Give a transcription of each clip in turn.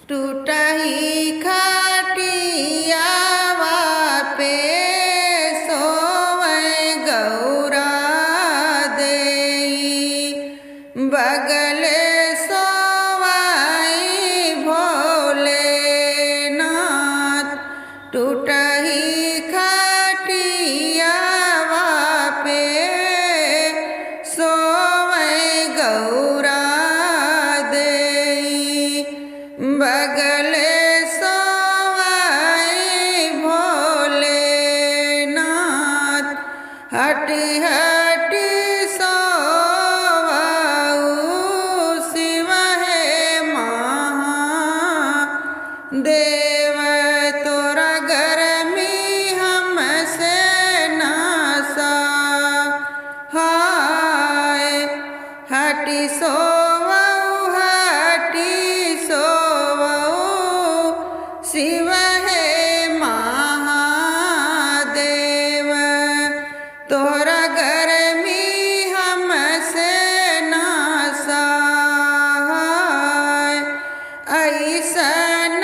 टूटही खटियावा पे सोवै गौरा देई बगले सोवाई भोलेनाथ। टूटही खटियावा पे सोवै गौरा बगले सोवाई भोलेनाथ। हटी हटी सोवाऊ शिव हे महादेव तोरा गर्मी हमसे ना सहाय। हटी शिव हे महादेव तोरा गर्मी हमसे ना सहाय। ऐसन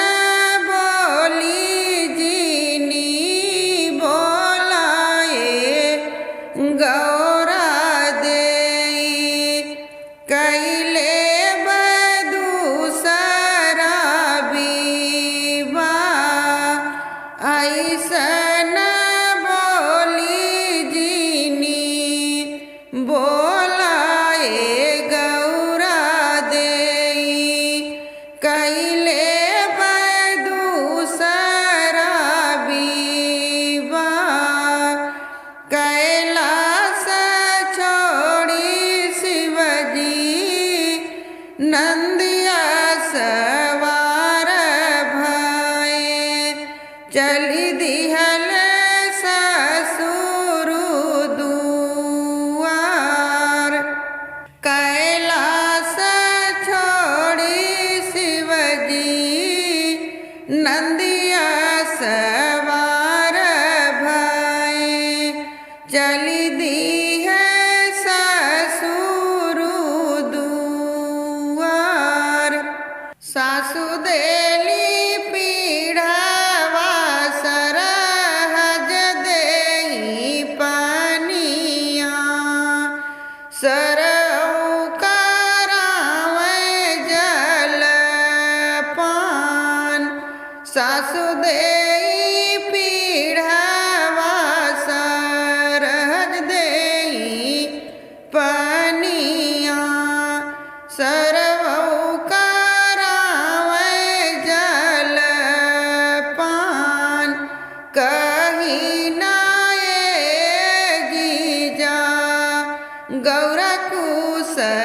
बोली जीनी बोलाए गौरा देई कैले ऐसन बोली जीनी बोलाए गौरा देई कैले दूसरा विवाह। कैलाश छोड़ी शिवजी नंदिया सवार भये चली दिहल ससुर दुआर। कैलाश छोड़ी शिवजी नंदिया सवार भये चली दिह ससुर दुआर। सासु देली पीढ़ावा सरहज देई पानिया सरऊ करावै जलपान। सासु देई पीढ़ावा सरहज देई पानिया सरऊ कही नाये जीजा गौरा कुशलतिया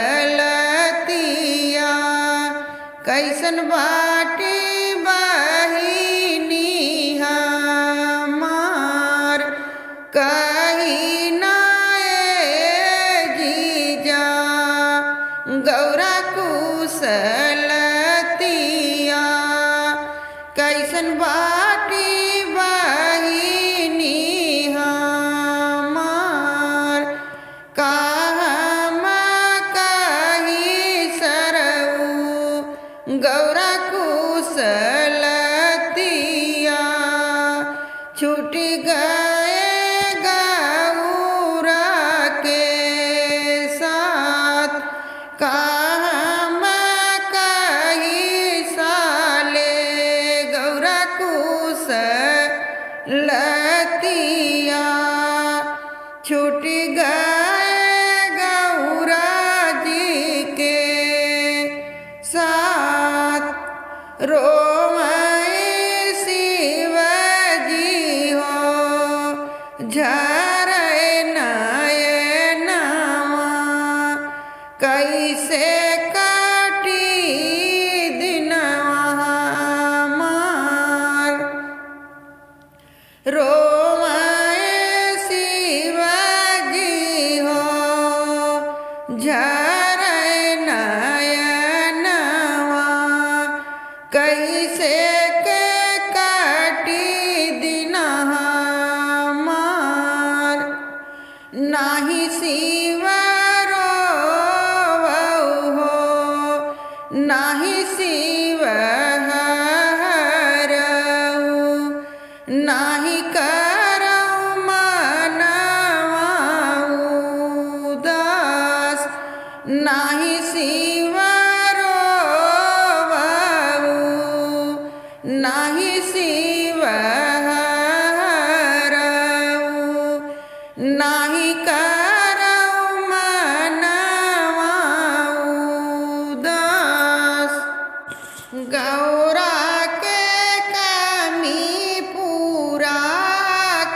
कैसन बाटी बहिनी हमार। कही नाये जीजा गौरा कुशलतिया कैसन बाटी गौरा कुशलतिया छूटी गए गौरा के साथ। काम कही साले गौरा कुशलतिया छूटी गए गौरा जी के साथ। रोमय शिवजी हो झरै नयनवा कैसे काटी दिनवा हमार। रोमय शिवजी हो झरै नयनवा कैसे के काटी दिन हमार। नाही शिव रोवहु हो नाही शिव गौरा के कमी पूरा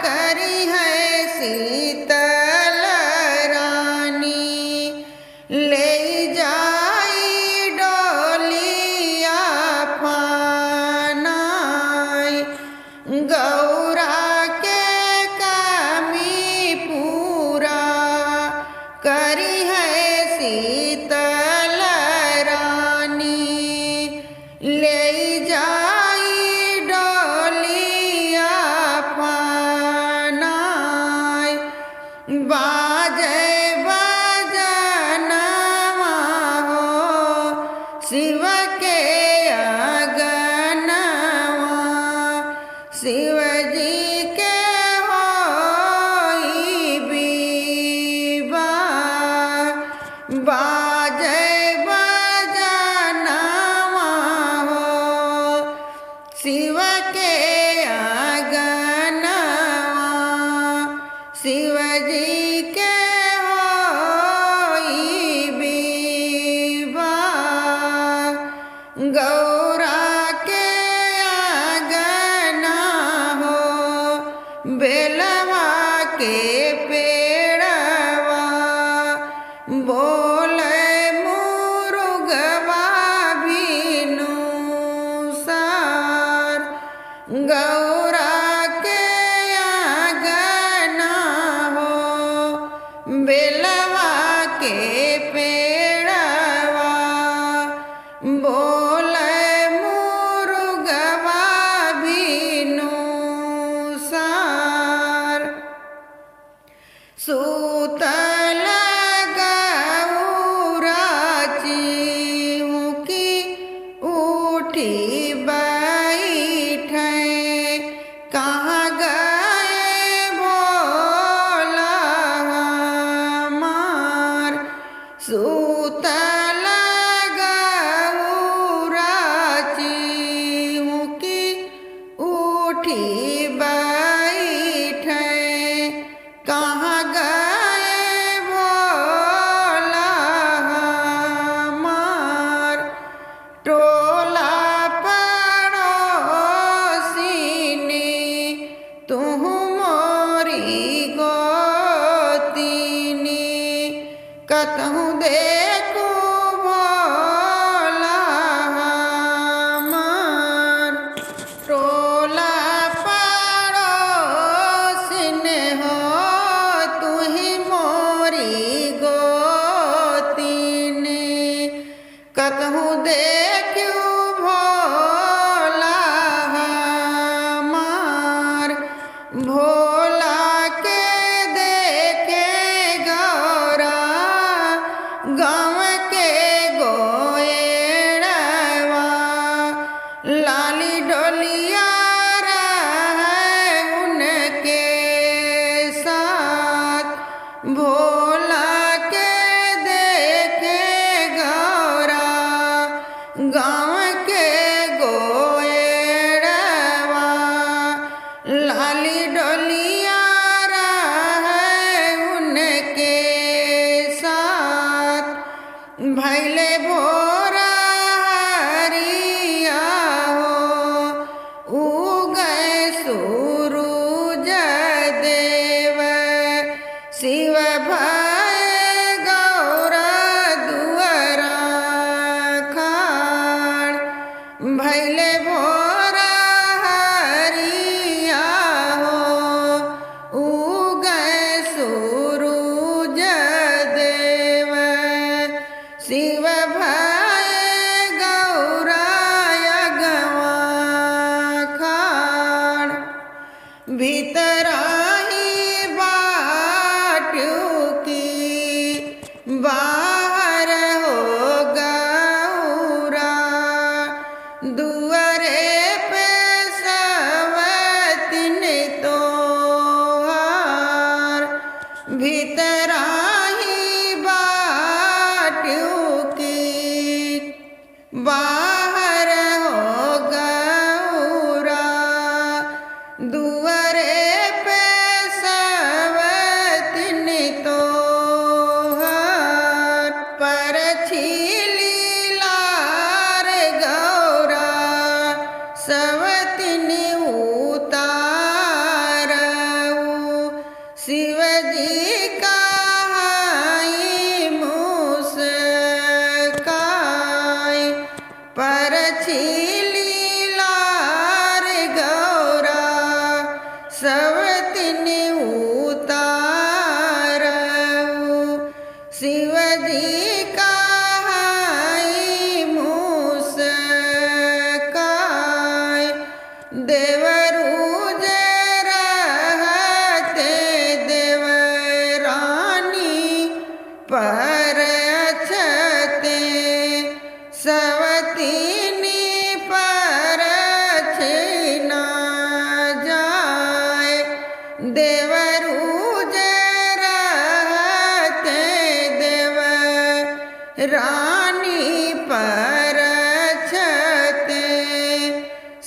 करी है शीतल रानी, ले जाई डोलिया फानाई। गौरा के कमी पूरा करी है शीतल रानी, ले जाई डोलिया फानाई। बाजे बजनवा हो शिव के अगनवा, शिव जी के होई विवाह। बाजे बजनवा हो शिव के अगनवा, शिव जी के होई विवाह। गौरा के अगना हो बेलवा के पेड़वा, बोले मुर्गवा बिनु सार। गौरा के अगना हो बेलवा के पेड़वा, बोले मुर्गवा बिनु सार। सूतल गौरा चिहुकी उठी बैठे, कहाँ गए भोला हमार। सूतल गौरा चिहुकी उठी बैठे, कहाँ गए भोला हमार। टोला पड़ोसिनी तुम मोरी गोतिनी, कतहु देखू भोला हमार। टोला पड़ोसिन हो तुही मोरी गोतिनी, कतहु देखू भोला हमार। भोला के देखे गौरा गाँव के गोएड़वा, लाली डोलिया रहे उनके साथ। भोला के देखे गौरा गाँव के गोएड़वा, लाली डोलिया रहे उनके साथ। भैले भोरा हरिया हो उगए सूरुज देव, शिव भय गौरा दुअरा खाड़। भैले भोरा हरिया हो उगए सूरुज देव, शिव भय गौरा अगवा खाड़। भीतराही बाटुकी बाहर हो गौरा, दुअरे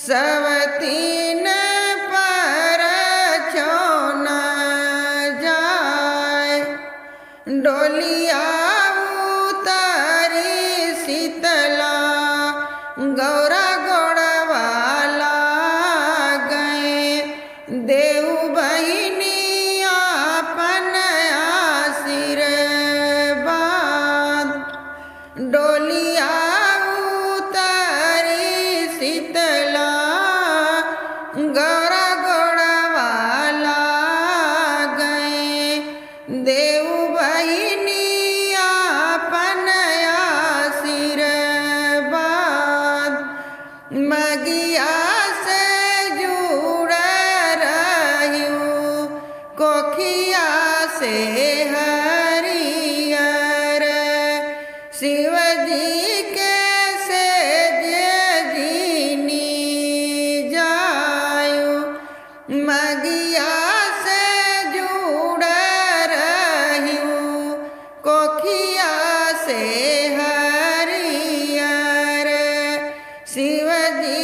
सवतीन पर छोना जाय डोलिया उतारी शीतला गौरा गोड़वाला गए देव बहिनी आपन आशीर्वाद डोलिया उतारी शीतला गौरा गोड़वाला गए देव बहिनी आपन आशीर्वाद मगिया से जुड़ रहियो कोखिया से हरियर शिव जी के सेज जीनी जायो मगिया से जुड़ रहियो कोखिया से हरियर शिव जी